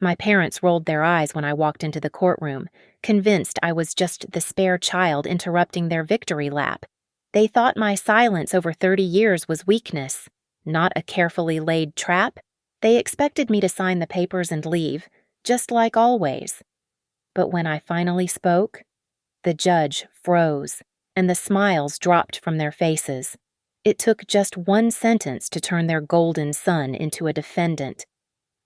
My parents rolled their eyes when I walked into the courtroom, convinced I was just the spare child interrupting their victory lap. They thought my silence over 30 years was weakness, not a carefully laid trap. They expected me to sign the papers and leave, just like always. But when I finally spoke, the judge froze, and the smiles dropped from their faces. It took just one sentence to turn their golden son into a defendant.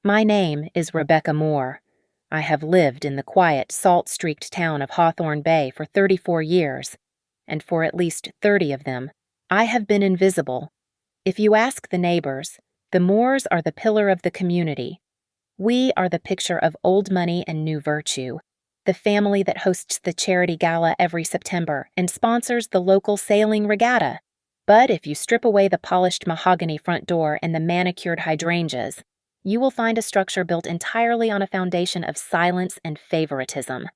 My name is Rebecca Moore. I have lived in the quiet, salt-streaked town of Hawthorne Bay for 34 years, and for at least 30 of them, I have been invisible. If you ask the neighbors, the Moores are the pillar of the community. We are the picture of old money and new virtue, the family that hosts the charity gala every September and sponsors the local sailing regatta. But if you strip away the polished mahogany front door and the manicured hydrangeas, you will find a structure built entirely on a foundation of silence and favoritism.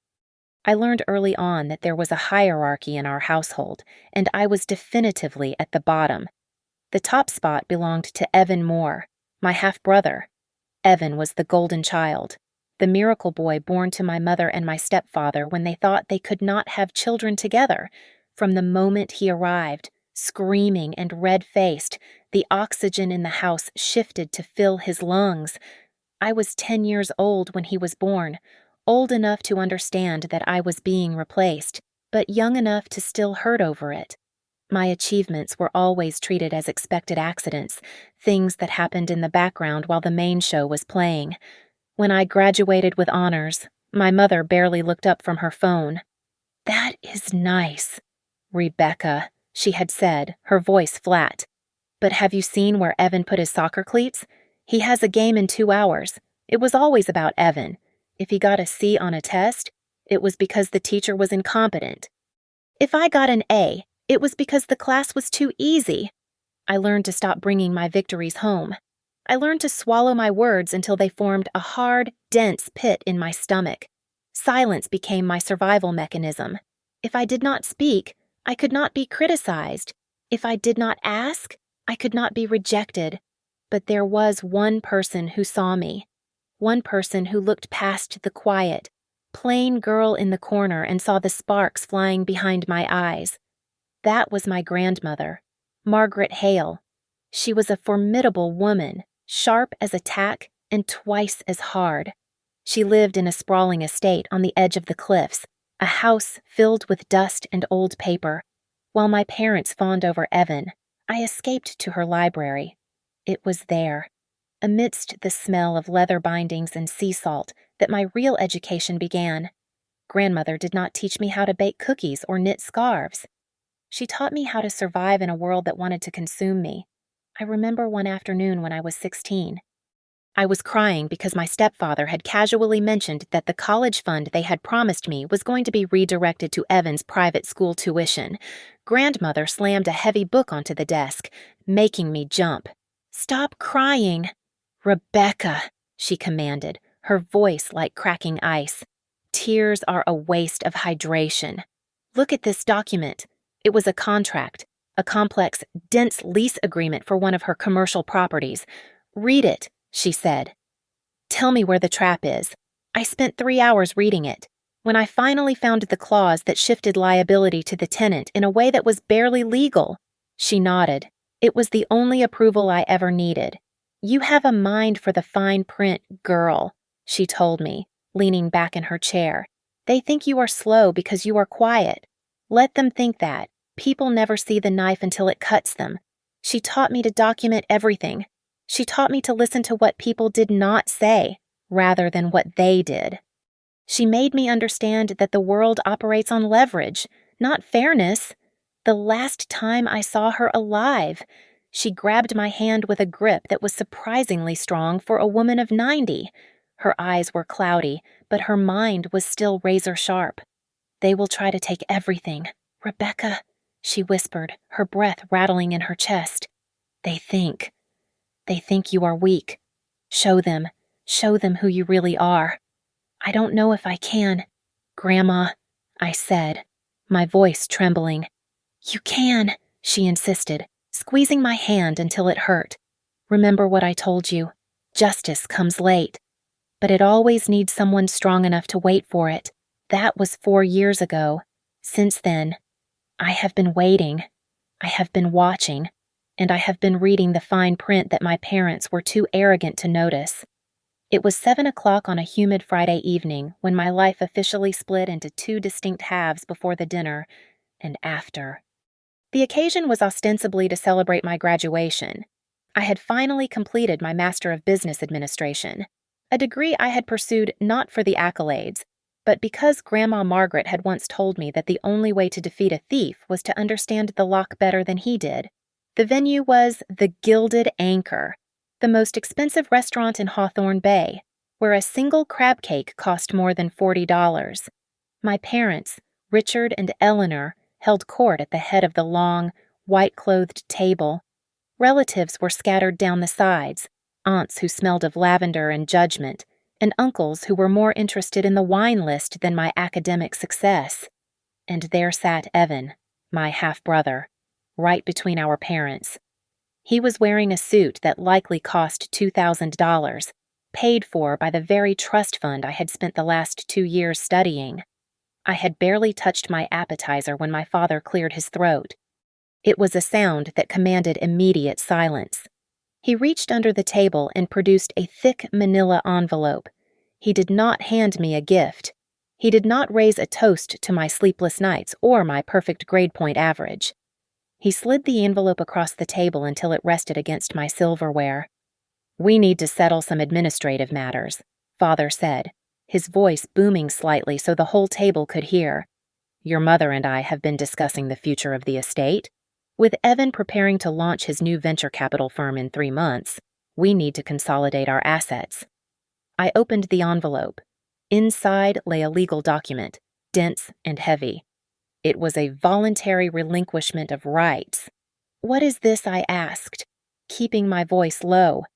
I learned early on that there was a hierarchy in our household, and I was definitively at the bottom. The top spot belonged to Evan Moore, my half-brother. Evan was the golden child, the miracle boy born to my mother and my stepfather when they thought they could not have children together. From the moment he arrived, screaming and red-faced, the oxygen in the house shifted to fill his lungs. I was 10 years old when he was born, old enough to understand that I was being replaced, but young enough to still hurt over it. My achievements were always treated as expected accidents, things that happened in the background while the main show was playing. When I graduated with honors, my mother barely looked up from her phone. "That is nice, Rebecca," she had said, her voice flat. "But have you seen where Evan put his soccer cleats? He has a game in 2 hours. It was always about Evan. If he got a C on a test, it was because the teacher was incompetent. If I got an A, it was because the class was too easy. I learned to stop bringing my victories home. I learned to swallow my words until they formed a hard, dense pit in my stomach. Silence became my survival mechanism. If I did not speak, I could not be criticized. If I did not ask, I could not be rejected. But there was one person who saw me. One person who looked past the quiet, plain girl in the corner and saw the sparks flying behind my eyes. That was my grandmother, Margaret Hale. She was a formidable woman, sharp as a tack and twice as hard. She lived in a sprawling estate on the edge of the cliffs, a house filled with dust and old paper. While my parents fawned over Evan, I escaped to her library. It was there, amidst the smell of leather bindings and sea salt, that my real education began. Grandmother did not teach me how to bake cookies or knit scarves. She taught me how to survive in a world that wanted to consume me. I remember one afternoon when I was 16. I was crying because my stepfather had casually mentioned that the college fund they had promised me was going to be redirected to Evan's private school tuition. Grandmother slammed a heavy book onto the desk, making me jump. "Stop crying, Rebecca," she commanded, her voice like cracking ice. "Tears are a waste of hydration. Look at this document. It was a contract, a complex, dense lease agreement for one of her commercial properties. Read it," she said. "Tell me where the trap is." I spent 3 hours reading it. When I finally found the clause that shifted liability to the tenant in a way that was barely legal, she nodded. It was the only approval I ever needed. "You have a mind for the fine print, girl," she told me, leaning back in her chair. "They think you are slow because you are quiet. Let them think that. People never see the knife until it cuts them." She taught me to document everything. She taught me to listen to what people did not say, rather than what they did. She made me understand that the world operates on leverage, not fairness. The last time I saw her alive, she grabbed my hand with a grip that was surprisingly strong for a woman of 90. Her eyes were cloudy, but her mind was still razor-sharp. "They will try to take everything, Rebecca," she whispered, her breath rattling in her chest. They think you are weak. Show them who you really are." "I don't know if I can, Grandma," I said, my voice trembling. "You can," she insisted, squeezing my hand until it hurt. "Remember what I told you. Justice comes late." but it always needs someone strong enough to wait for it. That was 4 years ago. Since then, I have been waiting. I have been watching, and I have been reading the fine print that my parents were too arrogant to notice. It was 7 o'clock on a humid Friday evening when my life officially split into two distinct halves before the dinner and after. The occasion was ostensibly to celebrate my graduation. I had finally completed my Master of Business Administration, a degree I had pursued not for the accolades, but because Grandma Margaret had once told me that the only way to defeat a thief was to understand the lock better than he did. The venue was the Gilded Anchor, the most expensive restaurant in Hawthorne Bay, where a single crab cake cost more than $40. My parents, Richard and Eleanor, held court at the head of the long, white-clothed table. Relatives were scattered down the sides, aunts who smelled of lavender and judgment, and uncles who were more interested in the wine list than my academic success. And there sat Evan, my half-brother, right between our parents. He was wearing a suit that likely cost $2,000, paid for by the very trust fund I had spent the last 2 years studying. I had barely touched my appetizer when my father cleared his throat. It was a sound that commanded immediate silence. He reached under the table and produced a thick manila envelope. He did not hand me a gift. He did not raise a toast to my sleepless nights or my perfect grade point average. He slid the envelope across the table until it rested against my silverware. "We need to settle some administrative matters," Father said, his voice booming slightly so the whole table could hear. "Your mother and I have been discussing the future of the estate. With Evan preparing to launch his new venture capital firm in 3 months, we need to consolidate our assets." I opened the envelope. Inside lay a legal document, dense and heavy. It was a voluntary relinquishment of rights. "What is this?" I asked, keeping my voice low.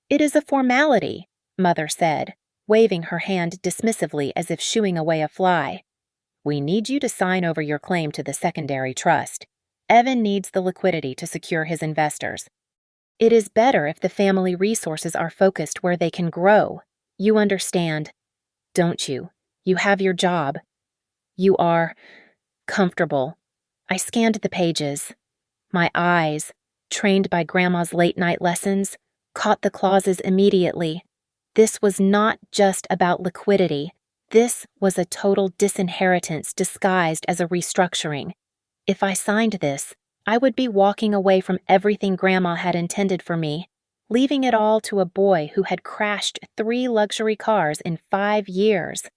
"It is a formality," Mother said, waving her hand dismissively as if shooing away a fly. "We need you to sign over your claim to the secondary trust. Evan needs the liquidity to secure his investors. It is better if the family resources are focused where they can grow. You understand, don't you? You have your job. You are comfortable." I scanned the pages. My eyes, trained by Grandma's late-night lessons, caught the clauses immediately. This was not just about liquidity. This was a total disinheritance disguised as a restructuring. If I signed this, I would be walking away from everything Grandma had intended for me, leaving it all to a boy who had crashed 3 luxury cars in 5 years.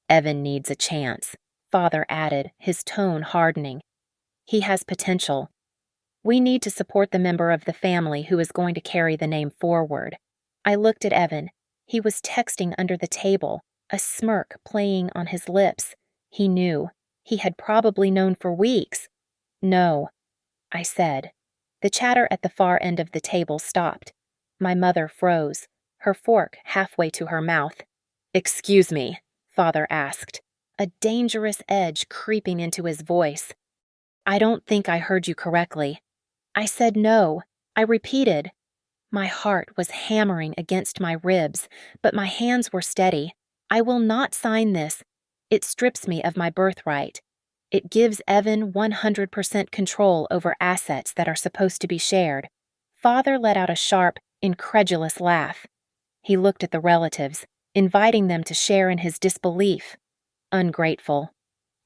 "Evan needs a chance," Father added, his tone hardening. "He has potential. We need to support the member of the family who is going to carry the name forward." I looked at Evan. He was texting under the table, a smirk playing on his lips. He knew. He had probably known for weeks. "No," I said. The chatter at the far end of the table stopped. My mother froze, her fork halfway to her mouth. "Excuse me," Father asked, a dangerous edge creeping into his voice. "I don't think I heard you correctly." I said no. I repeated. My heart was hammering against my ribs, but my hands were steady. "I will not sign this. It strips me of my birthright. It gives Evan 100% control over assets that are supposed to be shared." Father let out a sharp, incredulous laugh. He looked at the relatives, inviting them to share in his disbelief. "Ungrateful.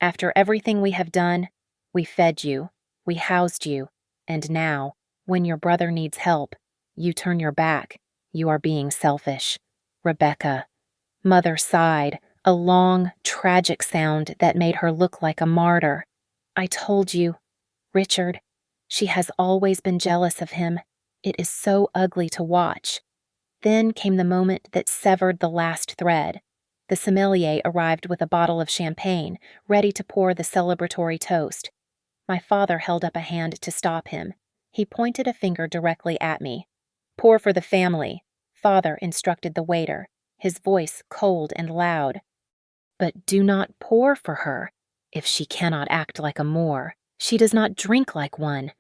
After everything we have done, we fed you, we housed you, and now, when your brother needs help, you turn your back. You are being selfish. Rebecca." Mother sighed, a long, tragic sound that made her look like a martyr. "I told you. Richard. She has always been jealous of him. It is so ugly to watch." Then came the moment that severed the last thread. The sommelier arrived with a bottle of champagne, ready to pour the celebratory toast. My father held up a hand to stop him. He pointed a finger directly at me. "Pour for the family," Father instructed the waiter, his voice cold and loud. "But do not pour for her. If she cannot act like a Moor, she does not drink like one."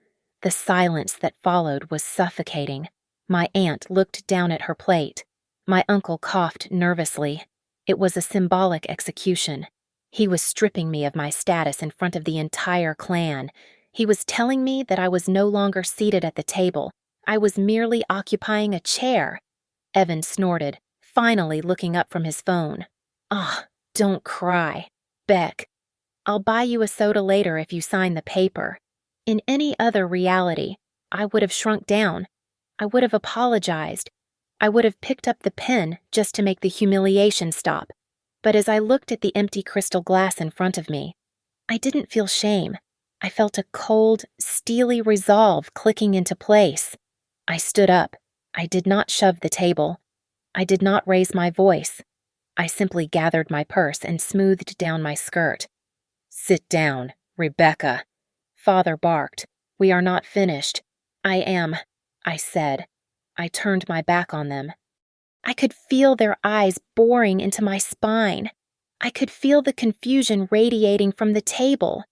The silence that followed was suffocating. My aunt looked down at her plate. My uncle coughed nervously. It was a symbolic execution. He was stripping me of my status in front of the entire clan. He was telling me that I was no longer seated at the table. I was merely occupying a chair. Evan snorted, finally looking up from his phone. Ah, don't cry. Beck, I'll buy you a soda later if you sign the paper. In any other reality, I would have shrunk down. I would have apologized. I would have picked up the pen just to make the humiliation stop. But as I looked at the empty crystal glass in front of me, I didn't feel shame. I felt a cold, steely resolve clicking into place. I stood up. I did not shove the table. I did not raise my voice. I simply gathered my purse and smoothed down my skirt. "Sit down, Rebecca." Father barked. "We are not finished." "I am," I said. I turned my back on them. I could feel their eyes boring into my spine. I could feel the confusion radiating from the table.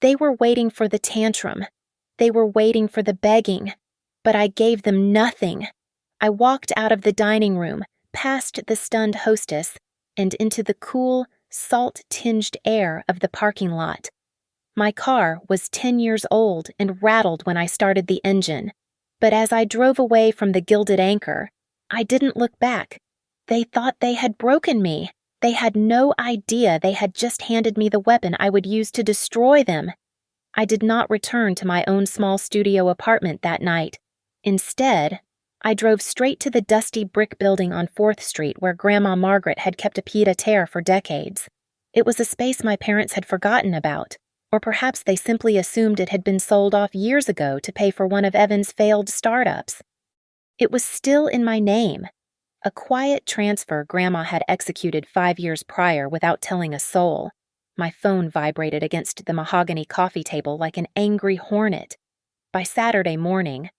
They were waiting for the tantrum. They were waiting for the begging. But I gave them nothing. I walked out of the dining room, past the stunned hostess, and into the cool, salt-tinged air of the parking lot. My car was 10 years old and rattled when I started the engine. But as I drove away from the Gilded Anchor, I didn't look back. They thought they had broken me. They had no idea they had just handed me the weapon I would use to destroy them. I did not return to my own small studio apartment that night. Instead, I drove straight to the dusty brick building on 4th Street where Grandma Margaret had kept a pied-à-terre for decades. It was a space my parents had forgotten about, or perhaps they simply assumed it had been sold off years ago to pay for one of Evan's failed startups. It was still in my name, a quiet transfer Grandma had executed 5 years prior without telling a soul. My phone vibrated against the mahogany coffee table like an angry hornet. By Saturday morning,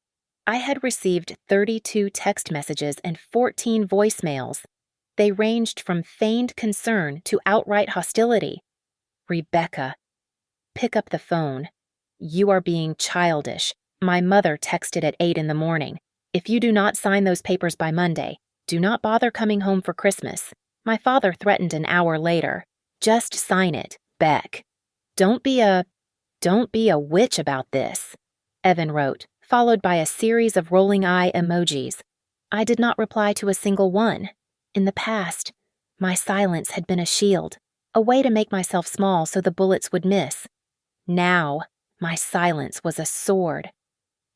I had received 32 text messages and 14 voicemails. They ranged from feigned concern to outright hostility. "Rebecca, pick up the phone. You are being childish. My mother texted at 8 in the morning. If you do not sign those papers by Monday, do not bother coming home for Christmas." My father threatened an hour later. "Just sign it, Beck. Don't be a witch about this," Evan wrote, followed by a series of rolling eye emojis. I did not reply to a single one. In the past, my silence had been a shield, a way to make myself small so the bullets would miss. Now, my silence was a sword.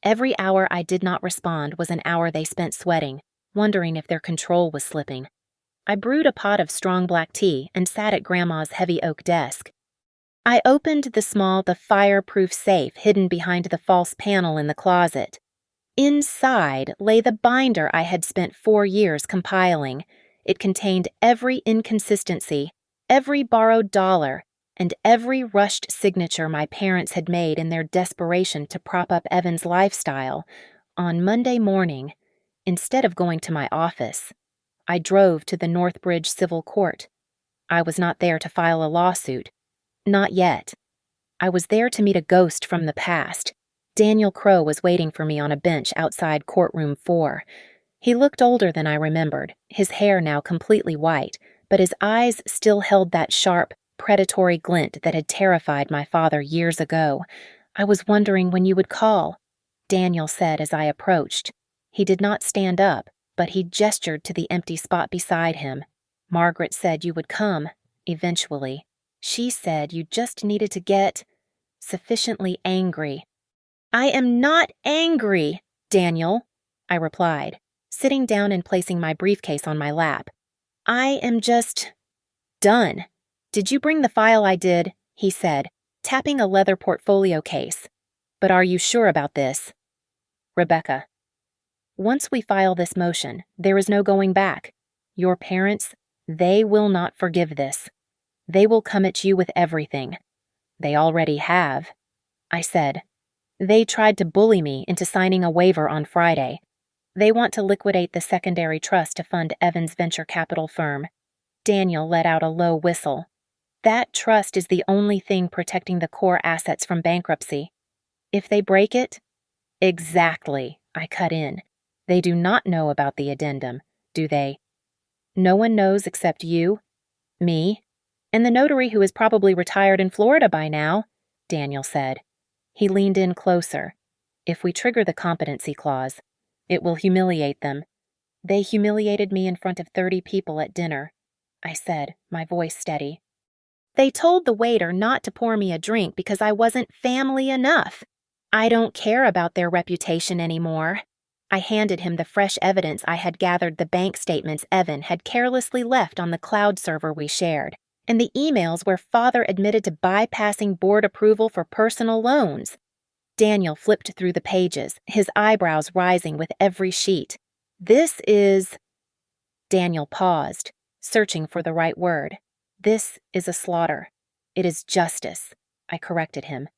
Every hour I did not respond was an hour they spent sweating, wondering if their control was slipping. I brewed a pot of strong black tea and sat at Grandma's heavy oak desk. I opened the fireproof safe hidden behind the false panel in the closet. Inside lay the binder I had spent 4 years compiling. It contained every inconsistency, every borrowed dollar, and every rushed signature my parents had made in their desperation to prop up Evan's lifestyle. On Monday morning, instead of going to my office, I drove to the Northbridge Civil Court. I was not there to file a lawsuit. Not yet. I was there to meet a ghost from the past. Daniel Crow was waiting for me on a bench outside courtroom 4. He looked older than I remembered, his hair now completely white, but his eyes still held that sharp, predatory glint that had terrified my father years ago. "I was wondering when you would call," Daniel said as I approached. He did not stand up, but he gestured to the empty spot beside him. "Margaret said you would come, eventually. She said you just needed to get sufficiently angry." "I am not angry, Daniel," I replied, sitting down and placing my briefcase on my lap. "I am just done." "Did you bring the file I did?" he said, tapping a leather portfolio case. "But are you sure about this?" "Rebecca, once we file this motion, there is no going back. Your parents, they will not forgive this. They will come at you with everything. They already have," I said. "They tried to bully me into signing a waiver on Friday. They want to liquidate the secondary trust to fund Evan's venture capital firm." Daniel let out a low whistle. "That trust is the only thing protecting the core assets from bankruptcy. If they break it—" "Exactly," I cut in. "They do not know about the addendum, do they? No one knows except you, me, and the notary who is probably retired in Florida by now, Daniel said. He leaned in closer. If we trigger the competency clause, it will humiliate them. They humiliated me in front of 30 people at dinner, I said, my voice steady. They told the waiter not to pour me a drink because I wasn't family enough. I don't care about their reputation anymore. I handed him the fresh evidence I had gathered the bank statements Evan had carelessly left on the cloud server we shared, and the emails where Father admitted to bypassing board approval for personal loans. Daniel flipped through the pages, his eyebrows rising with every sheet. This is... Daniel paused, searching for the right word. This is a slaughter. It is justice, I corrected him.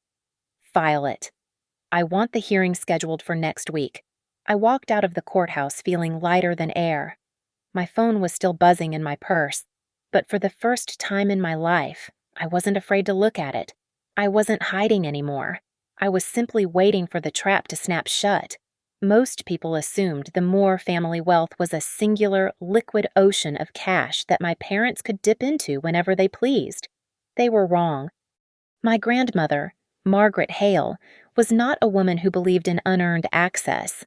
File it. I want the hearing scheduled for next week. I walked out of the courthouse feeling lighter than air. My phone was still buzzing in my purse, but for the first time in my life, I wasn't afraid to look at it. I wasn't hiding anymore. I was simply waiting for the trap to snap shut. Most people assumed the Moore family wealth was a singular, liquid ocean of cash that my parents could dip into whenever they pleased. They were wrong. My grandmother, Margaret Hale, was not a woman who believed in unearned access.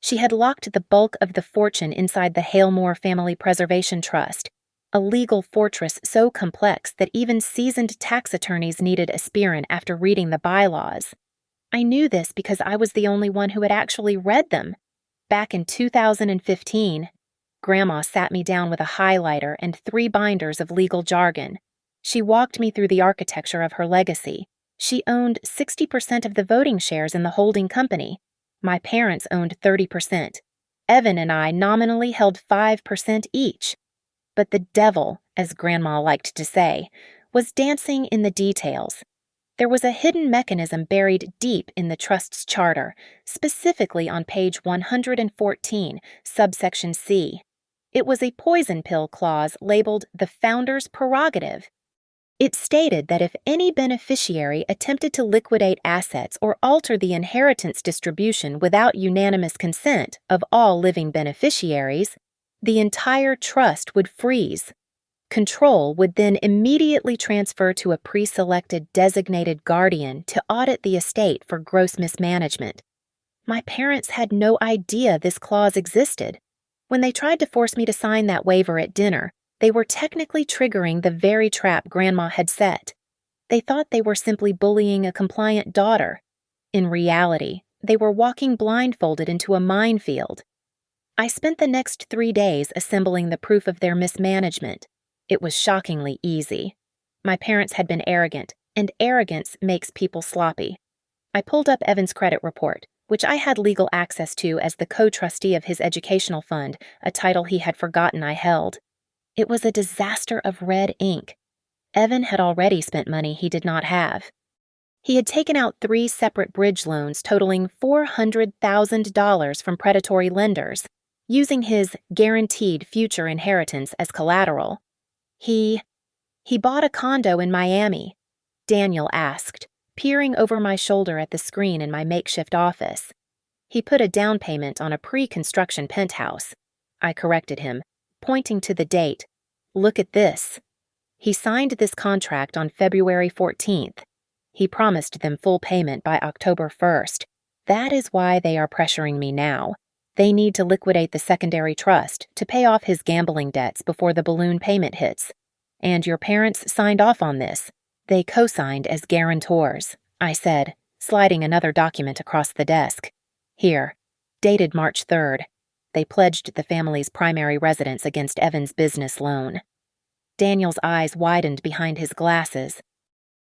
She had locked the bulk of the fortune inside the Hale-Moore Family Preservation Trust, a legal fortress so complex that even seasoned tax attorneys needed aspirin after reading the bylaws. I knew this because I was the only one who had actually read them. Back in 2015, Grandma sat me down with a highlighter and 3 binders of legal jargon. She walked me through the architecture of her legacy. She owned 60% of the voting shares in the holding company. My parents owned 30%. Evan and I nominally held 5% each. But the devil, as Grandma liked to say, was dancing in the details. There was a hidden mechanism buried deep in the trust's charter, specifically on page 114, subsection C. It was a poison pill clause labeled the founder's prerogative. It stated that if any beneficiary attempted to liquidate assets or alter the inheritance distribution without unanimous consent of all living beneficiaries, the entire trust would freeze. Control would then immediately transfer to a pre-selected designated guardian to audit the estate for gross mismanagement. My parents had no idea this clause existed. When they tried to force me to sign that waiver at dinner, they were technically triggering the very trap Grandma had set. They thought they were simply bullying a compliant daughter. In reality, they were walking blindfolded into a minefield. I spent the next 3 days assembling the proof of their mismanagement. It was shockingly easy. My parents had been arrogant, and arrogance makes people sloppy. I pulled up Evan's credit report, which I had legal access to as the co-trustee of his educational fund, a title he had forgotten I held. It was a disaster of red ink. Evan had already spent money he did not have. He had taken out 3 separate bridge loans totaling $400,000 from predatory lenders, using his guaranteed future inheritance as collateral. He bought a condo in Miami, Daniel asked, peering over my shoulder at the screen in my makeshift office. He put a down payment on a pre-construction penthouse. I corrected him, pointing to the date. Look at this. He signed this contract on February 14th. He promised them full payment by October 1st. That is why they are pressuring me now. They need to liquidate the secondary trust to pay off his gambling debts before the balloon payment hits. And your parents signed off on this. They co-signed as guarantors, I said, sliding another document across the desk. Here, dated March 3rd. They pledged the family's primary residence against Evan's business loan. Daniel's eyes widened behind his glasses.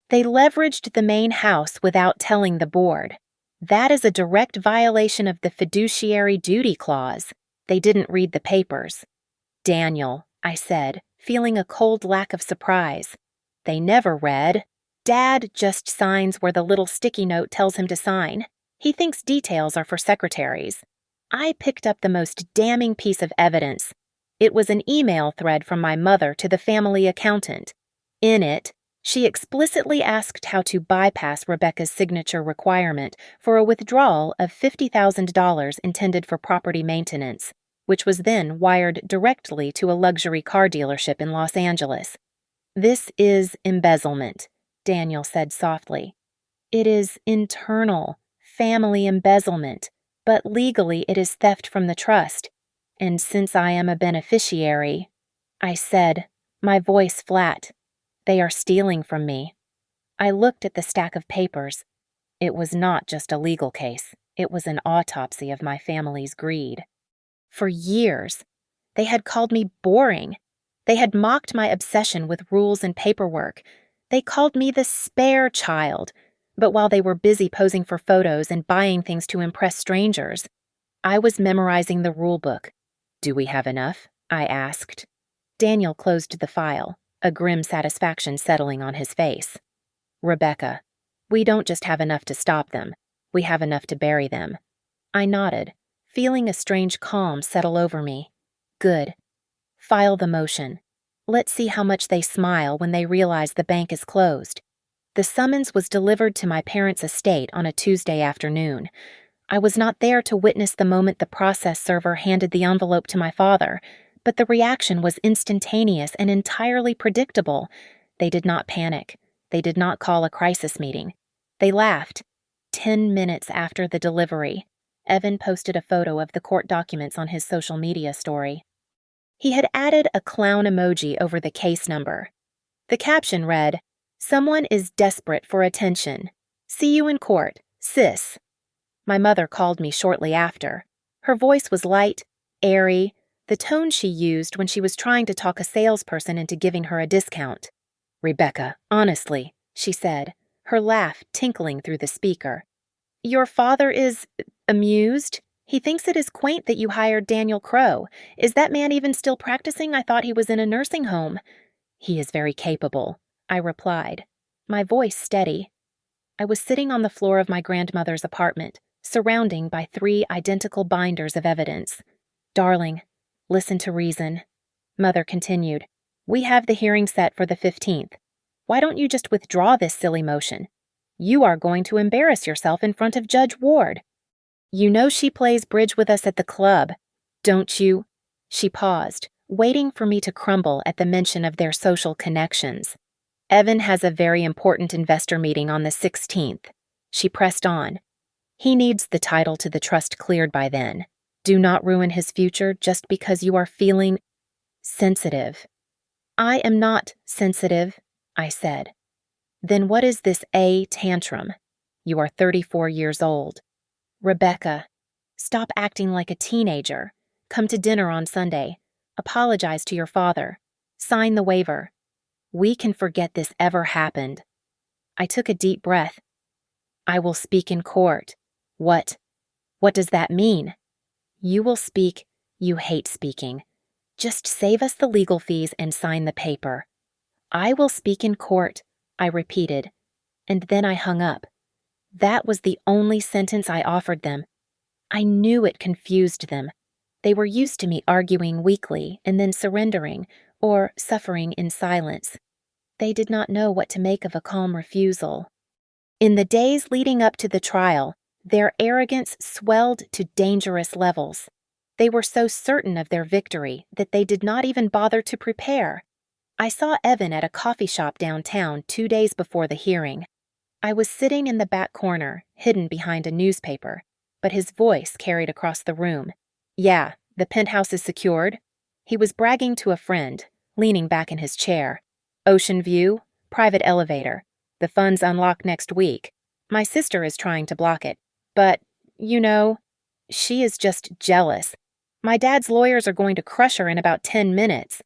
They leveraged the main house without telling the board. That is a direct violation of the fiduciary duty clause. They didn't read the papers. Daniel, I said, feeling a cold lack of surprise. They never read. Dad just signs where the little sticky note tells him to sign. He thinks details are for secretaries. I picked up the most damning piece of evidence. It was an email thread from my mother to the family accountant. In it, she explicitly asked how to bypass Rebecca's signature requirement for a withdrawal of $50,000 intended for property maintenance. which was then wired directly to a luxury car dealership in Los Angeles. "This is embezzlement," Daniel said softly. "It is internal, family embezzlement, but legally it is theft from the trust. And since I am a beneficiary," I said, my voice flat, "they are stealing from me." I looked at the stack of papers. It was not just a legal case. It was an autopsy of my family's greed. For years, they had called me boring. They had mocked my obsession with rules and paperwork. They called me the spare child. But while they were busy posing for photos and buying things to impress strangers, I was memorizing the rule book. "Do we have enough?" I asked. Daniel closed the file, a grim satisfaction settling on his face. "Rebecca, we don't just have enough to stop them. We have enough to bury them." I nodded, feeling a strange calm settle over me. "Good. File the motion. Let's see how much they smile when they realize the bank is closed." The summons was delivered to my parents' estate on a Tuesday afternoon. I was not there to witness the moment the process server handed the envelope to my father, but the reaction was instantaneous and entirely predictable. They did not panic. They did not call a crisis meeting. They laughed. 10 minutes after the delivery, Evan posted a photo of the court documents on his social media story. He had added a clown emoji over the case number. The caption read, "Someone is desperate for attention. See you in court, sis." My mother called me shortly after. Her voice was light, airy, the tone she used when she was trying to talk a salesperson into giving her a discount. "Rebecca, honestly," she said, her laugh tinkling through the speaker. "Your father is amused? He thinks it is quaint that you hired Daniel Crow. Is that man even still practicing? I thought he was in a nursing home." "He is very capable," I replied, my voice steady. I was sitting on the floor of my grandmother's apartment, surrounding by 3 identical binders of evidence. "Darling, listen to reason." Mother continued, "We have the hearing set for the 15th. Why don't you just withdraw this silly motion? You are going to embarrass yourself in front of Judge Ward. You know she plays bridge with us at the club, don't you?" She paused, waiting for me to crumble at the mention of their social connections. "Evan has a very important investor meeting on the 16th. She pressed on. "He needs the title to the trust cleared by then. Do not ruin his future just because you are feeling sensitive." "I am not sensitive," I said. "Then what is this tantrum? You are 34 years old. Rebecca, stop acting like a teenager. Come to dinner on Sunday. Apologize to your father. Sign the waiver. We can forget this ever happened." I took a deep breath. "I will speak in court." What does that mean?" "You will speak. You hate speaking. Just save us the legal fees and sign the paper." "I will speak in court," I repeated, and then I hung up. That was the only sentence I offered them. I knew it confused them. They were used to me arguing weakly and then surrendering, or suffering in silence. They did not know what to make of a calm refusal. In the days leading up to the trial, their arrogance swelled to dangerous levels. They were so certain of their victory that they did not even bother to prepare. I saw Evan at a coffee shop downtown 2 days before the hearing. I was sitting in the back corner, hidden behind a newspaper, but his voice carried across the room. "Yeah, the penthouse is secured." He was bragging to a friend, leaning back in his chair. "Ocean view, private elevator. The funds unlock next week. My sister is trying to block it. But, she is just jealous. My dad's lawyers are going to crush her in about 10 minutes.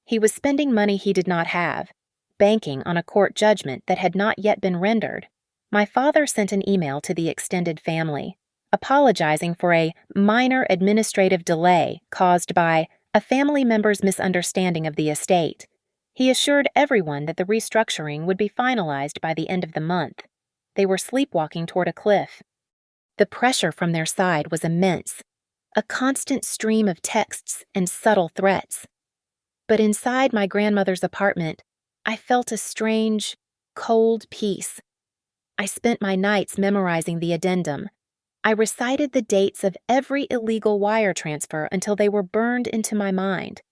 He was spending money he did not have, banking on a court judgment that had not yet been rendered. My father sent an email to the extended family, apologizing for a minor administrative delay caused by a family member's misunderstanding of the estate. He assured everyone that the restructuring would be finalized by the end of the month. They were sleepwalking toward a cliff. The pressure from their side was immense, a constant stream of texts and subtle threats. But inside my grandmother's apartment, I felt a strange, cold peace. I spent my nights memorizing the addendum, I recited the dates of every illegal wire transfer until they were burned into my mind.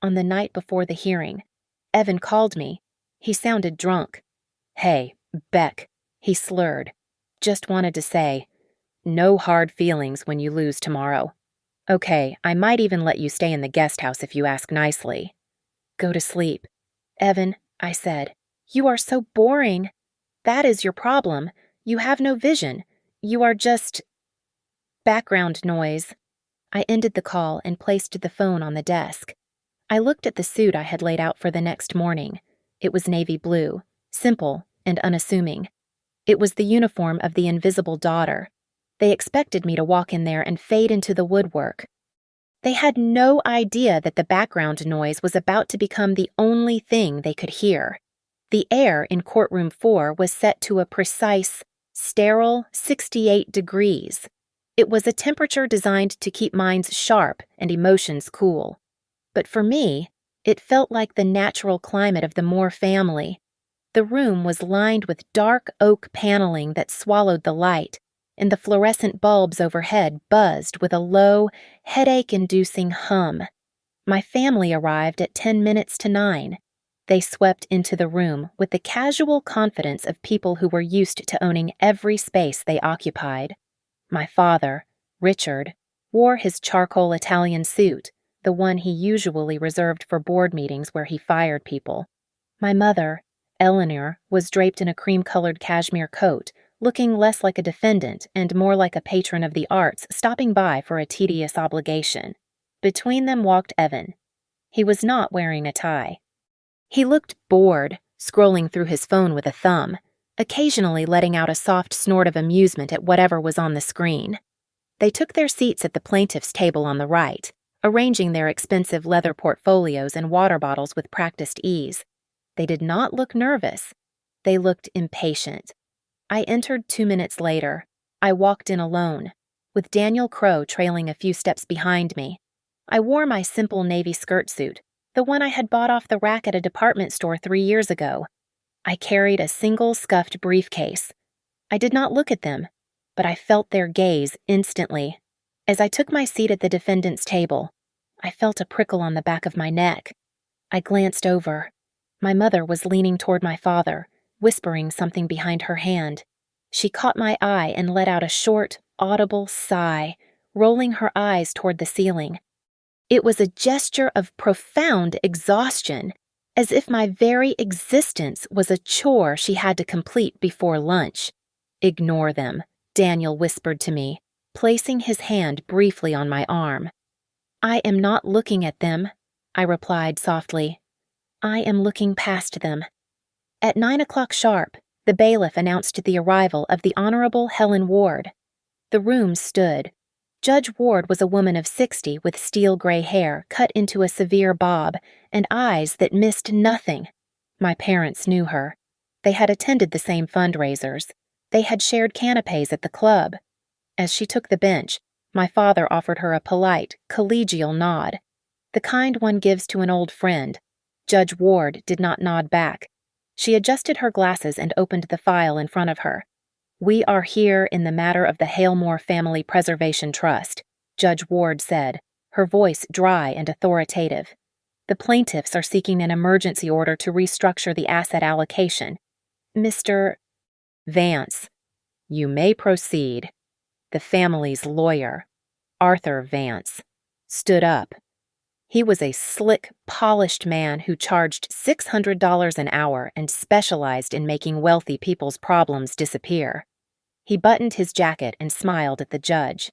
On the night before the hearing, Evan called me. He sounded drunk. "Hey, Beck," he slurred. "Just wanted to say, no hard feelings when you lose tomorrow. Okay, I might even let you stay in the guest house if you ask nicely." "Go to sleep." "Evan," I said, "you are so boring. That is your problem. You have no vision. You are just background noise." I ended the call and placed the phone on the desk. I looked at the suit I had laid out for the next morning. It was navy blue, simple and unassuming. It was the uniform of the invisible daughter. They expected me to walk in there and fade into the woodwork. They had no idea that the background noise was about to become the only thing they could hear. The air in courtroom 4 was set to a precise, sterile 68 degrees. It was a temperature designed to keep minds sharp and emotions cool. But for me, it felt like the natural climate of the Moore family. The room was lined with dark oak paneling that swallowed the light, and the fluorescent bulbs overhead buzzed with a low, headache-inducing hum. My family arrived at 10 minutes to 9. They swept into the room with the casual confidence of people who were used to owning every space they occupied. My father, Richard, wore his charcoal Italian suit, the one he usually reserved for board meetings where he fired people. My mother, Eleanor, was draped in a cream-colored cashmere coat, looking less like a defendant and more like a patron of the arts stopping by for a tedious obligation. Between them walked Evan. He was not wearing a tie. He looked bored, scrolling through his phone with a thumb, occasionally letting out a soft snort of amusement at whatever was on the screen. They took their seats at the plaintiff's table on the right, arranging their expensive leather portfolios and water bottles with practiced ease. They did not look nervous. They looked impatient. I entered 2 minutes later. I walked in alone, with Daniel Crow trailing a few steps behind me. I wore my simple navy skirt suit, the one I had bought off the rack at a department store 3 years ago. I carried a single scuffed briefcase. I did not look at them, but I felt their gaze instantly. As I took my seat at the defendant's table, I felt a prickle on the back of my neck. I glanced over. My mother was leaning toward my father, whispering something behind her hand. She caught my eye and let out a short, audible sigh, rolling her eyes toward the ceiling. It was a gesture of profound exhaustion, as if my very existence was a chore she had to complete before lunch. "Ignore them," Daniel whispered to me, placing his hand briefly on my arm. "I am not looking at them," I replied softly. "I am looking past them." At 9 o'clock sharp, the bailiff announced the arrival of the Honorable Helen Ward. The room stood. Judge Ward was a woman of 60 with steel-gray hair cut into a severe bob and eyes that missed nothing. My parents knew her. They had attended the same fundraisers. They had shared canapés at the club. As she took the bench, my father offered her a polite, collegial nod, the kind one gives to an old friend. Judge Ward did not nod back. She adjusted her glasses and opened the file in front of her. "We are here in the matter of the Halemore Family Preservation Trust," Judge Ward said, her voice dry and authoritative. "The plaintiffs are seeking an emergency order to restructure the asset allocation. Mr. Vance, you may proceed." The family's lawyer, Arthur Vance, stood up. He was a slick, polished man who charged $600 an hour and specialized in making wealthy people's problems disappear. He buttoned his jacket and smiled at the judge.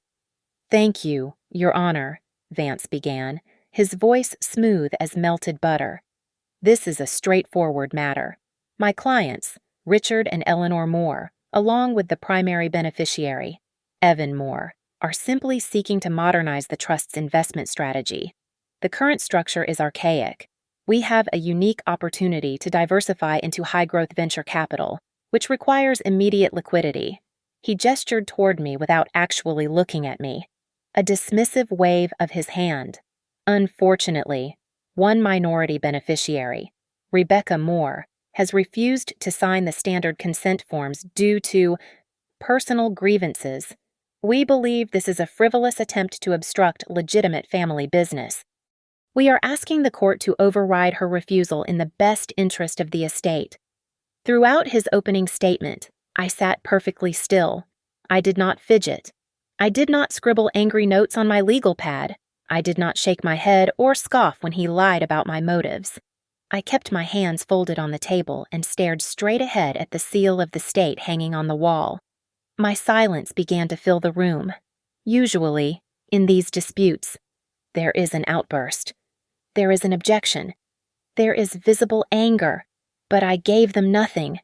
"Thank you, Your Honor," Vance began, his voice smooth as melted butter. "This is a straightforward matter. My clients, Richard and Eleanor Moore, along with the primary beneficiary, Evan Moore, are simply seeking to modernize the trust's investment strategy. The current structure is archaic. We have a unique opportunity to diversify into high-growth venture capital, which requires immediate liquidity." He gestured toward me without actually looking at me. A dismissive wave of his hand. "Unfortunately, one minority beneficiary, Rebecca Moore, has refused to sign the standard consent forms due to personal grievances. We believe this is a frivolous attempt to obstruct legitimate family business. We are asking the court to override her refusal in the best interest of the estate. Throughout his opening statement, I sat perfectly still. I did not fidget. I did not scribble angry notes on my legal pad. I did not shake my head or scoff when he lied about my motives. I kept my hands folded on the table and stared straight ahead at the seal of the state hanging on the wall. My silence began to fill the room. Usually, in these disputes, there is an outburst. There is an objection. There is visible anger, but I gave them nothing.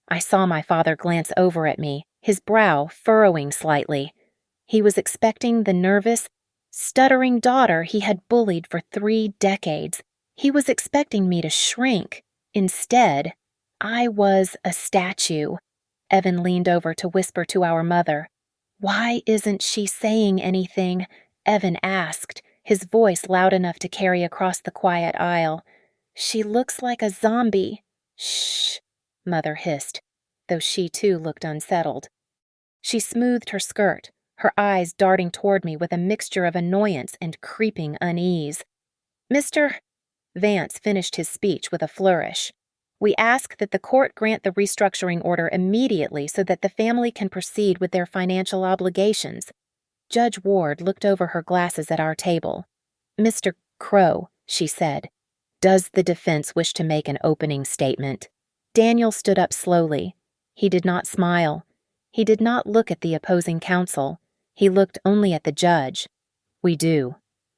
I saw my father glance over at me, his brow furrowing slightly. He was expecting the nervous, stuttering daughter he had bullied for 3 decades. He was expecting me to shrink. Instead, I was a statue. Evan leaned over to whisper to our mother. "Why isn't she saying anything?" Evan asked, his voice loud enough to carry across the quiet aisle. "She looks like a zombie." "Shh," Mother hissed, though she too looked unsettled. She smoothed her skirt, her eyes darting toward me with a mixture of annoyance and creeping unease. "Mr. Vance finished his speech with a flourish. "We ask that the court grant the restructuring order immediately so that the family can proceed with their financial obligations." Judge Ward looked over her glasses at our table. "Mr. Crow," she said, "does the defense wish to make an opening statement?" Daniel stood up slowly. He did not smile. He did not look at the opposing counsel. He looked only at the judge. "We do,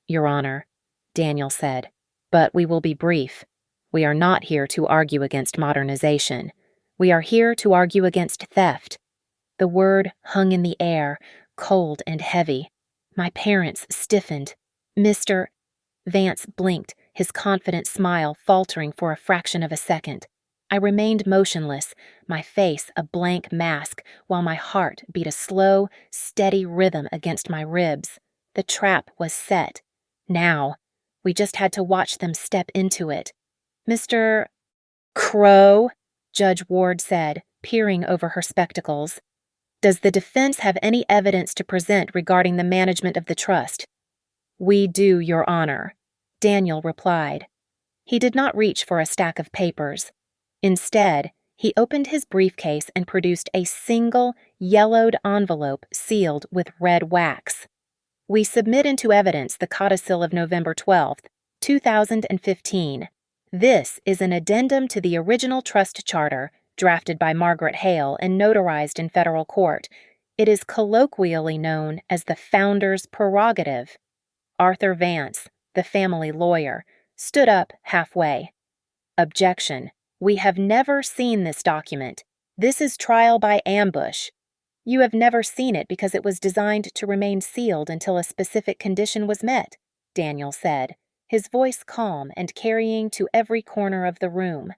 Your Honor," Daniel said, "but we will be brief. We are not here to argue against modernization. We are here to argue against theft." The word hung in the air, cold and heavy. My parents stiffened. Mr. Vance blinked, his confident smile faltering for a fraction of a second. I remained motionless, my face a blank mask, while my heart beat a slow, steady rhythm against my ribs. The trap was set. Now, we just had to watch them step into it. "Mr. Crow," Judge Ward said, peering over her spectacles, "does the defense have any evidence to present regarding the management of the trust?" "We do, Your Honor," Daniel replied. He did not reach for a stack of papers. Instead, he opened his briefcase and produced a single, yellowed envelope sealed with red wax. "We submit into evidence the codicil of November 12th, 2015. This is an addendum to the original trust charter, drafted by Margaret Hale and notarized in federal court. It is colloquially known as the Founder's Prerogative." Arthur Vance, the family lawyer, stood up halfway. "Objection. We have never seen this document. This is trial by ambush." "You have never seen it because it was designed to remain sealed until a specific condition was met," Daniel said, his voice calm and carrying to every corner of the room.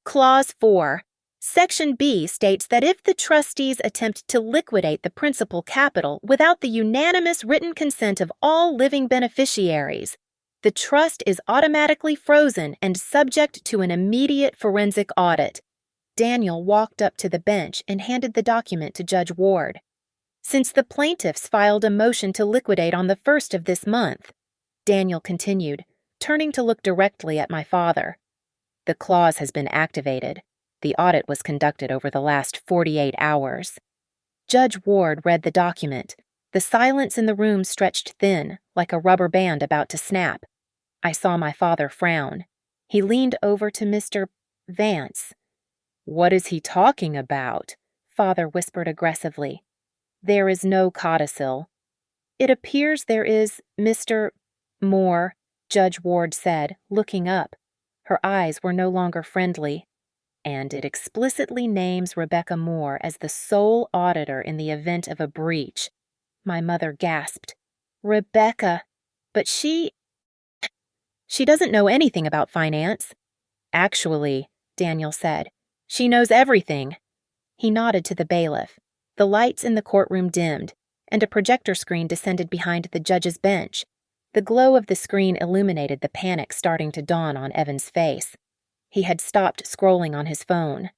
Clause 4. Section B states that if the trustees attempt to liquidate the principal capital without the unanimous written consent of all living beneficiaries, the trust is automatically frozen and subject to an immediate forensic audit. Daniel walked up to the bench and handed the document to Judge Ward. "Since the plaintiffs filed a motion to liquidate on the 1st of this month," Daniel continued, turning to look directly at my father, "the clause has been activated. The audit was conducted over the last 48 hours. Judge Ward read the document. The silence in the room stretched thin, like a rubber band about to snap. I saw my father frown. He leaned over to Mr. Vance. "What is he talking about?" Father whispered aggressively. "There is no codicil." "It appears there is, Mr. Moore," Judge Ward said, looking up. Her eyes were no longer friendly. "And it explicitly names Rebecca Moore as the sole auditor in the event of a breach." My mother gasped. "Rebecca, but she doesn't know anything about finance." "Actually," Daniel said, "she knows everything." He nodded to the bailiff. The lights in the courtroom dimmed, and a projector screen descended behind the judge's bench. The glow of the screen illuminated the panic starting to dawn on Evan's face. He had stopped scrolling on his phone.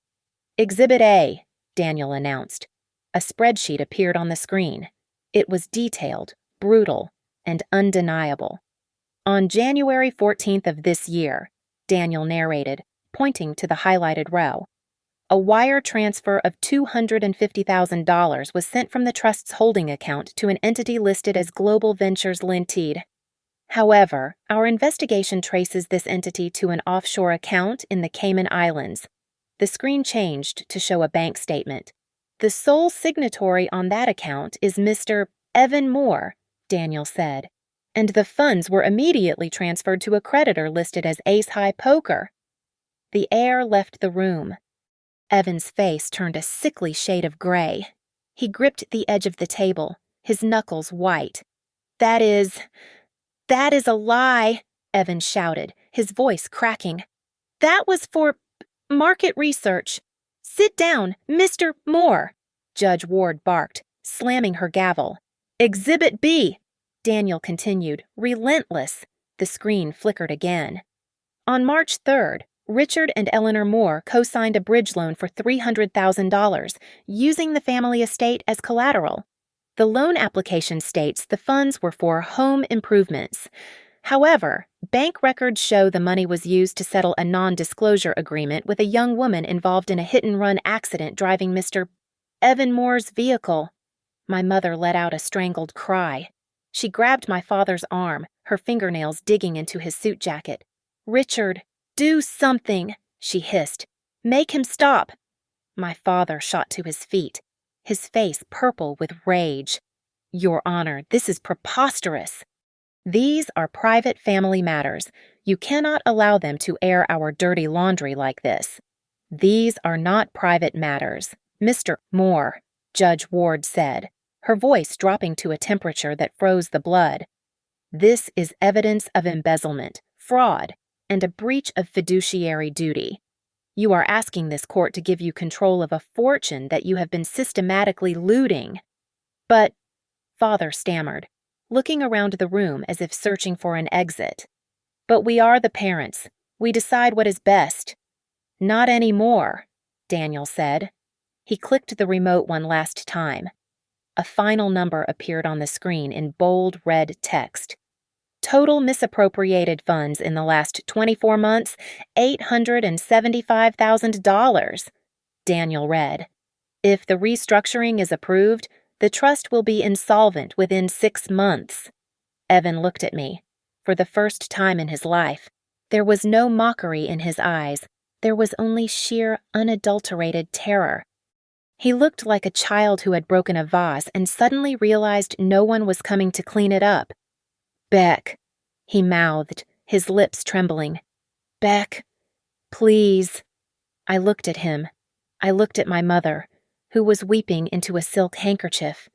"Exhibit A," Daniel announced. A spreadsheet appeared on the screen. It was detailed, brutal, and undeniable. On January 14th of this year, Daniel narrated, pointing to the highlighted row, a wire transfer of $250,000 was sent from the trust's holding account to an entity listed as Global Ventures Limited. However, our investigation traces this entity to an offshore account in the Cayman Islands. The screen changed to show a bank statement. The sole signatory on that account is Mr. Evan Moore, Daniel said, and the funds were immediately transferred to a creditor listed as Ace High Poker. The air left the room. Evan's face turned a sickly shade of gray. He gripped the edge of the table, his knuckles white. That is a lie, Evan shouted, his voice cracking. That was for market research. Sit down, Mr. Moore, Judge Ward barked, slamming her gavel. Exhibit B, Daniel continued, relentless. The screen flickered again. On March 3rd, Richard and Eleanor Moore co-signed a bridge loan for $300,000, using the family estate as collateral. The loan application states the funds were for home improvements. However, bank records show the money was used to settle a non-disclosure agreement with a young woman involved in a hit-and-run accident driving Mr. Evan Moore's vehicle. My mother let out a strangled cry. She grabbed my father's arm, her fingernails digging into his suit jacket. Richard, do something, she hissed. Make him stop. My father shot to his feet, his face purple with rage. Your Honor, this is preposterous. These are private family matters. You cannot allow them to air our dirty laundry like this. These are not private matters, Mr. Moore, Judge Ward said, her voice dropping to a temperature that froze the blood. This is evidence of embezzlement, fraud, and a breach of fiduciary duty. You are asking this court to give you control of a fortune that you have been systematically looting. But, Father stammered, looking around the room as if searching for an exit. But we are the parents. We decide what is best. Not anymore, Daniel said. He clicked the remote one last time. A final number appeared on the screen in bold red text. Total misappropriated funds in the last 24 months, $875,000. Daniel read. If the restructuring is approved, the trust will be insolvent within 6 months. Evan looked at me. For the first time in his life, there was no mockery in his eyes. There was only sheer, unadulterated terror. He looked like a child who had broken a vase and suddenly realized no one was coming to clean it up. Beck, he mouthed, his lips trembling. Beck, please. I looked at him. I looked at my mother, who was weeping into a silk handkerchief.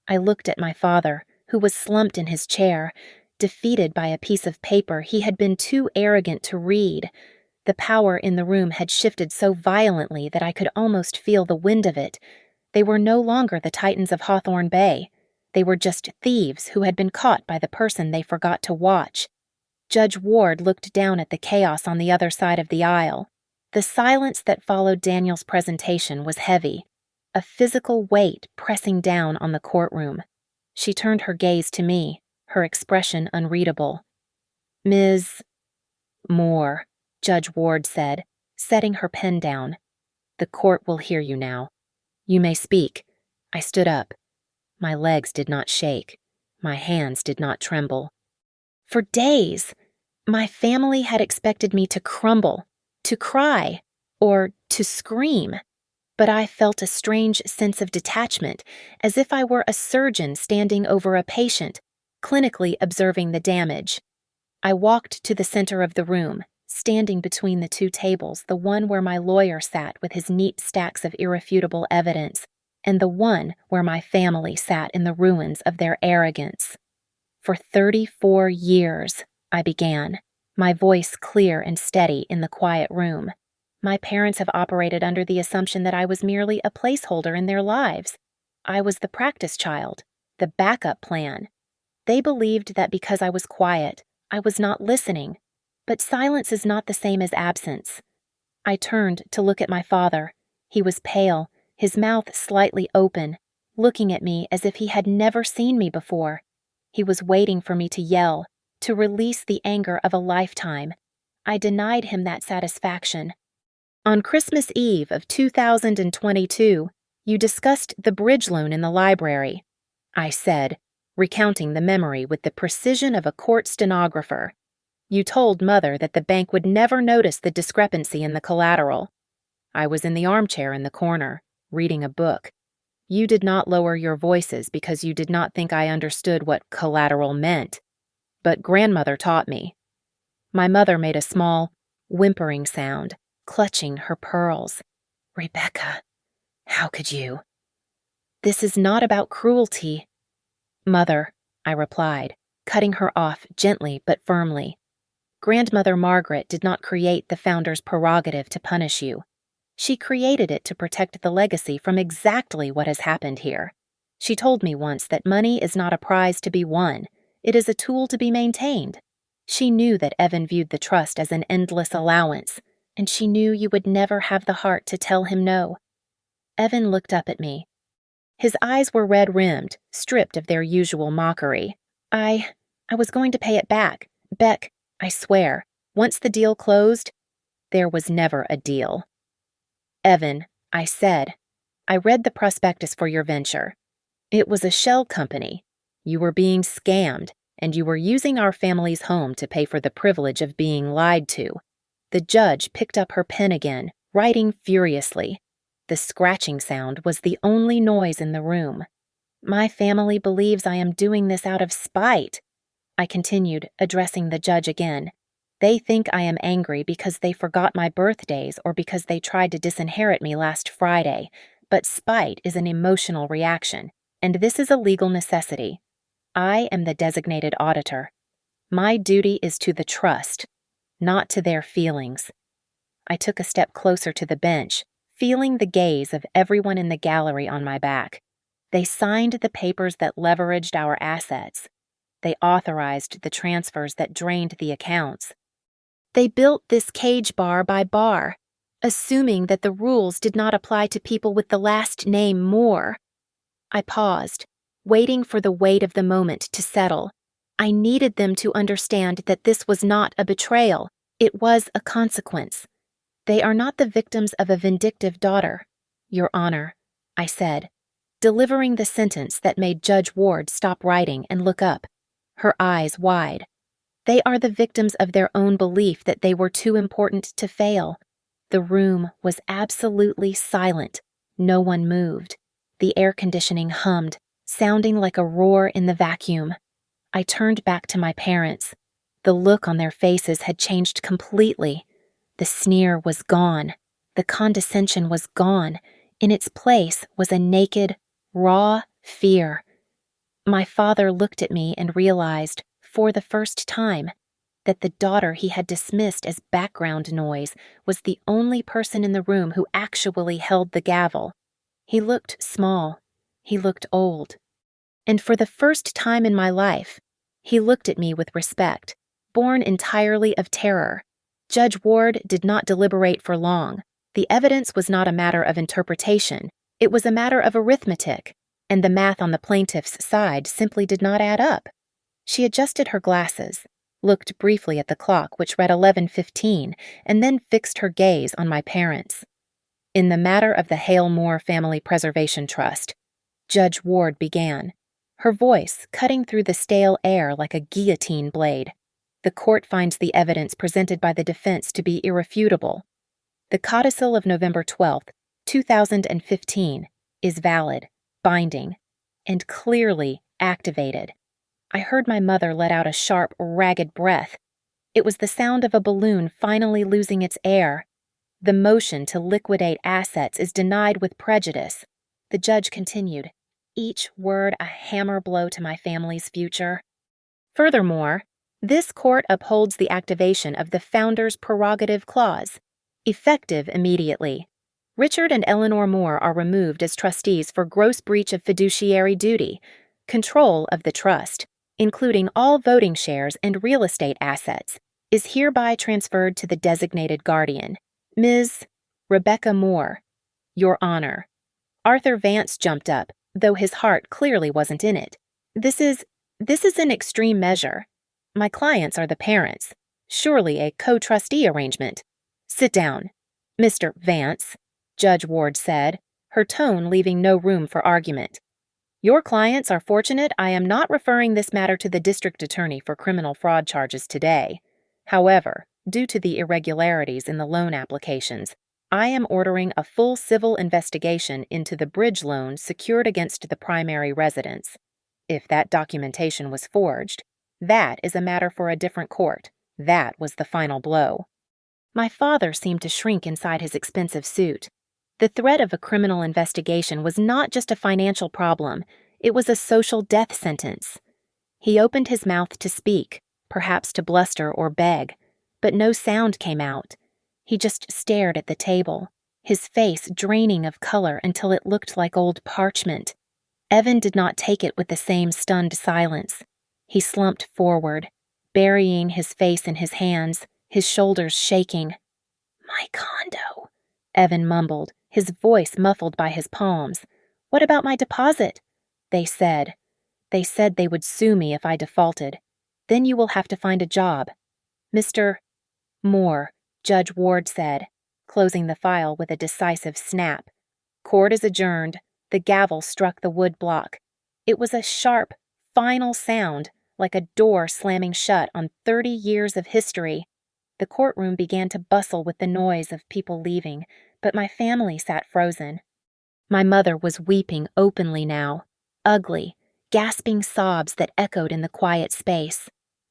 I looked at my father, who was slumped in his chair, defeated by a piece of paper he had been too arrogant to read. The power in the room had shifted so violently that I could almost feel the wind of it. They were no longer the Titans of Hawthorne Bay. They were just thieves who had been caught by the person they forgot to watch. Judge Ward looked down at the chaos on the other side of the aisle. The silence that followed Daniel's presentation was heavy, a physical weight pressing down on the courtroom. She turned her gaze to me, her expression unreadable. Ms. Moore, Judge Ward said, setting her pen down. The court will hear you now. You may speak. I stood up. My legs did not shake. My hands did not tremble. For days, my family had expected me to crumble, to cry, or to scream. But I felt a strange sense of detachment, as if I were a surgeon standing over a patient, clinically observing the damage. I walked to the center of the room, standing between the two tables, the one where my lawyer sat with his neat stacks of irrefutable evidence, and the one where my family sat in the ruins of their arrogance. For 34 years, I began, my voice clear and steady in the quiet room. My parents have operated under the assumption that I was merely a placeholder in their lives. I was the practice child, the backup plan. They believed that because I was quiet, I was not listening. But silence is not the same as absence. I turned to look at my father. He was pale, his mouth slightly open, looking at me as if he had never seen me before. He was waiting for me to yell, to release the anger of a lifetime. I denied him that satisfaction. On Christmas Eve of 2022, you discussed the bridge loan in the library, I said, recounting the memory with the precision of a court stenographer. You told Mother that the bank would never notice the discrepancy in the collateral. I was in the armchair in the corner, reading a book. You did not lower your voices because you did not think I understood what collateral meant. But Grandmother taught me. My mother made a small, whimpering sound, clutching her pearls. Rebecca, how could you? This is not about cruelty. Mother, I replied, cutting her off gently but firmly. Grandmother Margaret did not create the founder's prerogative to punish you. She created it to protect the legacy from exactly what has happened here. She told me once that money is not a prize to be won, it is a tool to be maintained. She knew that Evan viewed the trust as an endless allowance, and she knew you would never have the heart to tell him no. Evan looked up at me. His eyes were red-rimmed, stripped of their usual mockery. I was going to pay it back. Beck, I swear, once the deal closed, there was never a deal. Evan, I said, I read the prospectus for your venture. It was a shell company. You were being scammed, and you were using our family's home to pay for the privilege of being lied to. The judge picked up her pen again, writing furiously. The scratching sound was the only noise in the room. My family believes I am doing this out of spite. I continued, addressing the judge again. They think I am angry because they forgot my birthdays or because they tried to disinherit me last Friday, but spite is an emotional reaction, and this is a legal necessity. I am the designated auditor. My duty is to the trust, not to their feelings. I took a step closer to the bench, feeling the gaze of everyone in the gallery on my back. They signed the papers that leveraged our assets. They authorized the transfers that drained the accounts. They built this cage bar by bar, assuming that the rules did not apply to people with the last name Moore. I paused, waiting for the weight of the moment to settle. I needed them to understand that this was not a betrayal, it was a consequence. They are not the victims of a vindictive daughter, Your Honor, I said, delivering the sentence that made Judge Ward stop writing and look up, her eyes wide. They are the victims of their own belief that they were too important to fail. The room was absolutely silent. No one moved. The air conditioning hummed, sounding like a roar in the vacuum. I turned back to my parents. The look on their faces had changed completely. The sneer was gone. The condescension was gone. In its place was a naked, raw fear. My father looked at me and realized, for the first time, that the daughter he had dismissed as background noise was the only person in the room who actually held the gavel. He looked small. He looked old. And for the first time in my life, he looked at me with respect, born entirely of terror. Judge Ward did not deliberate for long. The evidence was not a matter of interpretation. It was a matter of arithmetic, and the math on the plaintiff's side simply did not add up. She adjusted her glasses, looked briefly at the clock, which read 11:15, and then fixed her gaze on my parents. In the matter of the Hale Moore Family Preservation Trust, Judge Ward began, her voice cutting through the stale air like a guillotine blade. The court finds the evidence presented by the defense to be irrefutable. The codicil of November 12, 2015, is valid, binding, and clearly activated. I heard my mother let out a sharp, ragged breath. It was the sound of a balloon finally losing its air. The motion to liquidate assets is denied with prejudice. The judge continued, each word a hammer blow to my family's future. Furthermore, this court upholds the activation of the Founder's Prerogative Clause, effective immediately. Richard and Eleanor Moore are removed as trustees for gross breach of fiduciary duty, control of the trust, including all voting shares and real estate assets, is hereby transferred to the designated guardian, Ms. Rebecca Moore. Your Honor. Arthur Vance jumped up, though his heart clearly wasn't in it. This is an extreme measure. My clients are the parents. Surely a co-trustee arrangement. Sit down. Mr. Vance, Judge Ward said, her tone leaving no room for argument. Your clients are fortunate I am not referring this matter to the district attorney for criminal fraud charges today. However, due to the irregularities in the loan applications, I am ordering a full civil investigation into the bridge loan secured against the primary residence. If that documentation was forged, that is a matter for a different court. That was the final blow. My father seemed to shrink inside his expensive suit. The threat of a criminal investigation was not just a financial problem, it was a social death sentence. He opened his mouth to speak, perhaps to bluster or beg, but no sound came out. He just stared at the table, his face draining of color until it looked like old parchment. Evan did not take it with the same stunned silence. He slumped forward, burying his face in his hands, his shoulders shaking. My condo, Evan mumbled, his voice muffled by his palms. What about my deposit? They said. They said they would sue me if I defaulted. Then you will have to find a job. Mr. Moore, Judge Ward said, closing the file with a decisive snap. Court is adjourned. The gavel struck the wood block. It was a sharp, final sound, like a door slamming shut on 30 years of history. The courtroom began to bustle with the noise of people leaving, but my family sat frozen. My mother was weeping openly now, ugly, gasping sobs that echoed in the quiet space.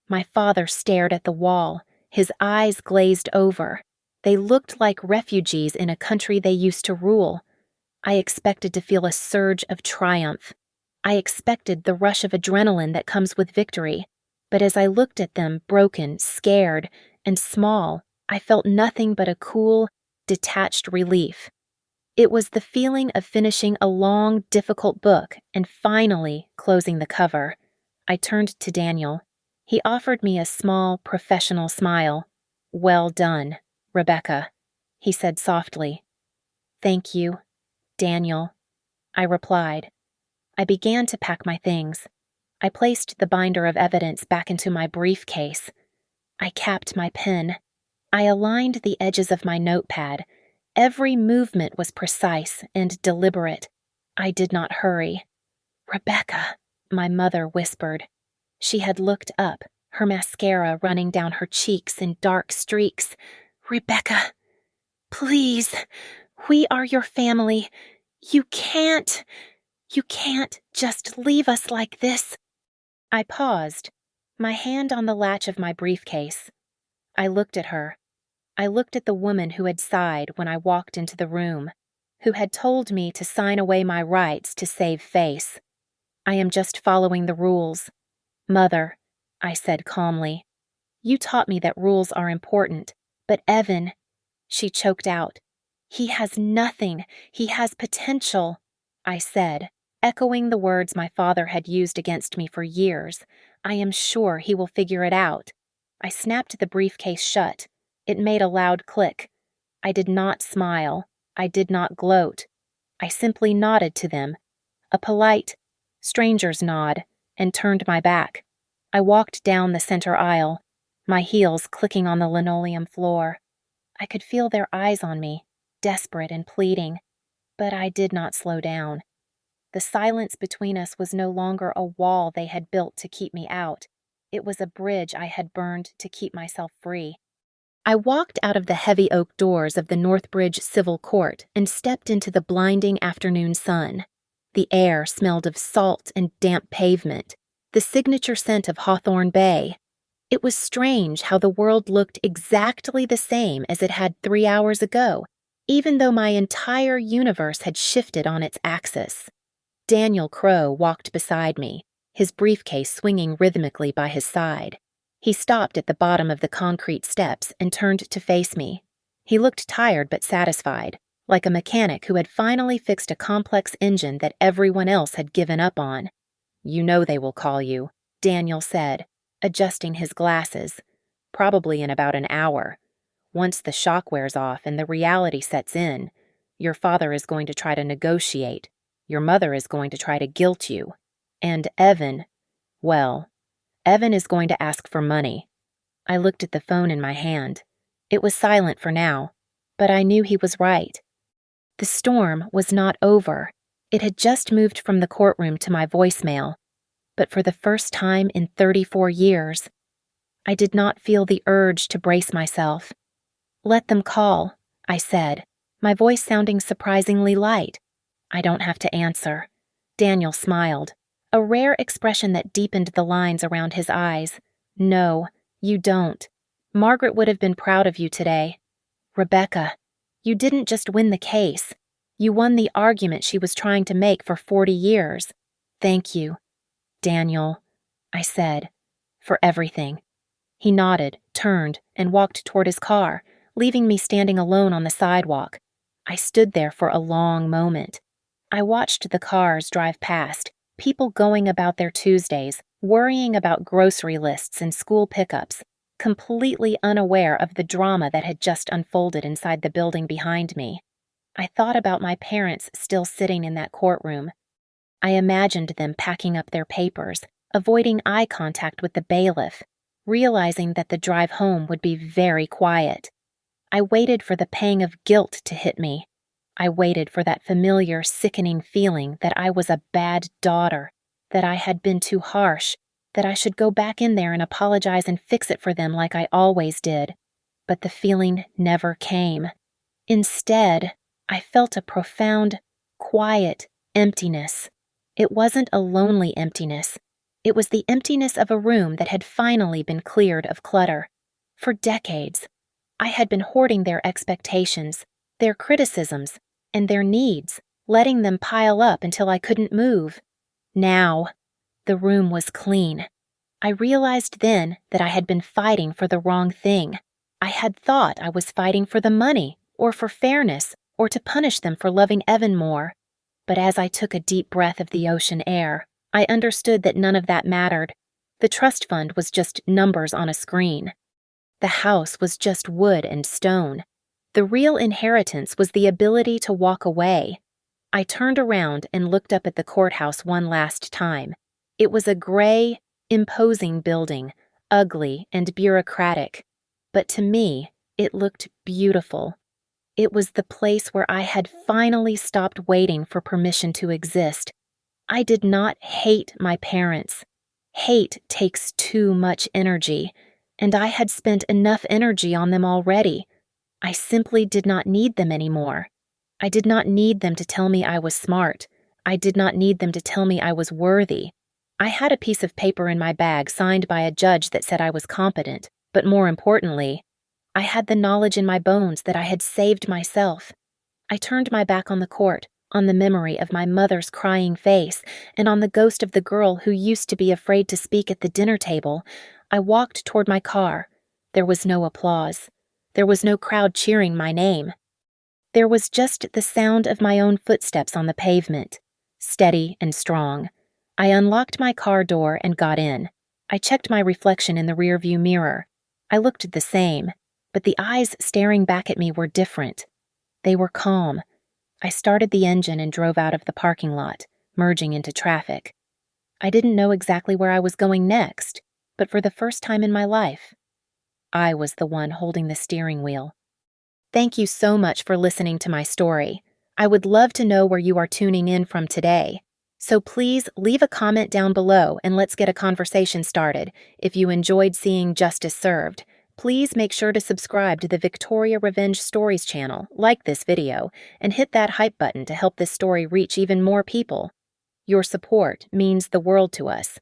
My father stared at the wall, his eyes glazed over. They looked like refugees in a country they used to rule. I expected to feel a surge of triumph. I expected the rush of adrenaline that comes with victory, but as I looked at them, broken, scared, and small, I felt nothing but a cool, detached relief. It was the feeling of finishing a long, difficult book and finally closing the cover. I turned to Daniel. He offered me a small, professional smile. Well done, Rebecca, he said softly. Thank you, Daniel, I replied. I began to pack my things. I placed the binder of evidence back into my briefcase. I capped my pen. I aligned the edges of my notepad. Every movement was precise and deliberate. I did not hurry. Rebecca, my mother whispered. She had looked up, her mascara running down her cheeks in dark streaks. Rebecca, please, we are your family. You can't just leave us like this. I paused, my hand on the latch of my briefcase. I looked at her. I looked at the woman who had sighed when I walked into the room, who had told me to sign away my rights to save face. I am just following the rules. Mother, I said calmly, you taught me that rules are important, but Evan, she choked out. He has nothing. He has potential, I said, echoing the words my father had used against me for years. I am sure he will figure it out. I snapped the briefcase shut. It made a loud click. I did not smile. I did not gloat. I simply nodded to them, a polite, stranger's nod, and turned my back. I walked down the center aisle, my heels clicking on the linoleum floor. I could feel their eyes on me, desperate and pleading, but I did not slow down. The silence between us was no longer a wall they had built to keep me out. It was a bridge I had burned to keep myself free. I walked out of the heavy oak doors of the Northbridge Civil Court and stepped into the blinding afternoon sun. The air smelled of salt and damp pavement, the signature scent of Hawthorne Bay. It was strange how the world looked exactly the same as it had 3 hours ago, even though my entire universe had shifted on its axis. Daniel Crow walked beside me, his briefcase swinging rhythmically by his side. He stopped at the bottom of the concrete steps and turned to face me. He looked tired but satisfied, like a mechanic who had finally fixed a complex engine that everyone else had given up on. You know they will call you, Daniel said, adjusting his glasses. Probably in about an hour. Once the shock wears off and the reality sets in, your father is going to try to negotiate. Your mother is going to try to guilt you. And Evan, well, Evan is going to ask for money. I looked at the phone in my hand. It was silent for now, but I knew he was right. The storm was not over. It had just moved from the courtroom to my voicemail. But for the first time in 34 years, I did not feel the urge to brace myself. Let them call, I said, my voice sounding surprisingly light. I don't have to answer. Daniel smiled, a rare expression that deepened the lines around his eyes. No, you don't. Margaret would have been proud of you today. Rebecca, you didn't just win the case. You won the argument she was trying to make for 40 years. Thank you, Daniel, I said, for everything. He nodded, turned, and walked toward his car, leaving me standing alone on the sidewalk. I stood there for a long moment. I watched the cars drive past, people going about their Tuesdays, worrying about grocery lists and school pickups, completely unaware of the drama that had just unfolded inside the building behind me. I thought about my parents still sitting in that courtroom. I imagined them packing up their papers, avoiding eye contact with the bailiff, realizing that the drive home would be very quiet. I waited for the pang of guilt to hit me. I waited for that familiar, sickening feeling that I was a bad daughter, that I had been too harsh, that I should go back in there and apologize and fix it for them like I always did. But the feeling never came. Instead, I felt a profound, quiet emptiness. It wasn't a lonely emptiness. It was the emptiness of a room that had finally been cleared of clutter. For decades, I had been hoarding their expectations, their criticisms, and their needs, letting them pile up until I couldn't move. Now, the room was clean. I realized then that I had been fighting for the wrong thing. I had thought I was fighting for the money, or for fairness, or to punish them for loving Evan more. But as I took a deep breath of the ocean air, I understood that none of that mattered. The trust fund was just numbers on a screen. The house was just wood and stone. The real inheritance was the ability to walk away. I turned around and looked up at the courthouse one last time. It was a gray, imposing building, ugly and bureaucratic. But to me, it looked beautiful. It was the place where I had finally stopped waiting for permission to exist. I did not hate my parents. Hate takes too much energy, and I had spent enough energy on them already. I simply did not need them anymore. I did not need them to tell me I was smart. I did not need them to tell me I was worthy. I had a piece of paper in my bag signed by a judge that said I was competent, but more importantly, I had the knowledge in my bones that I had saved myself. I turned my back on the court, on the memory of my mother's crying face, and on the ghost of the girl who used to be afraid to speak at the dinner table. I walked toward my car. There was no applause. There was no crowd cheering my name. There was just the sound of my own footsteps on the pavement, steady and strong. I unlocked my car door and got in. I checked my reflection in the rearview mirror. I looked the same, but the eyes staring back at me were different. They were calm. I started the engine and drove out of the parking lot, merging into traffic. I didn't know exactly where I was going next, but for the first time in my life, I was the one holding the steering wheel. Thank you so much for listening to my story. I would love to know where you are tuning in from today. So please leave a comment down below and let's get a conversation started. If you enjoyed seeing justice served, please make sure to subscribe to the Victoria Revenge Stories channel, like this video, and hit that hype button to help this story reach even more people. Your support means the world to us.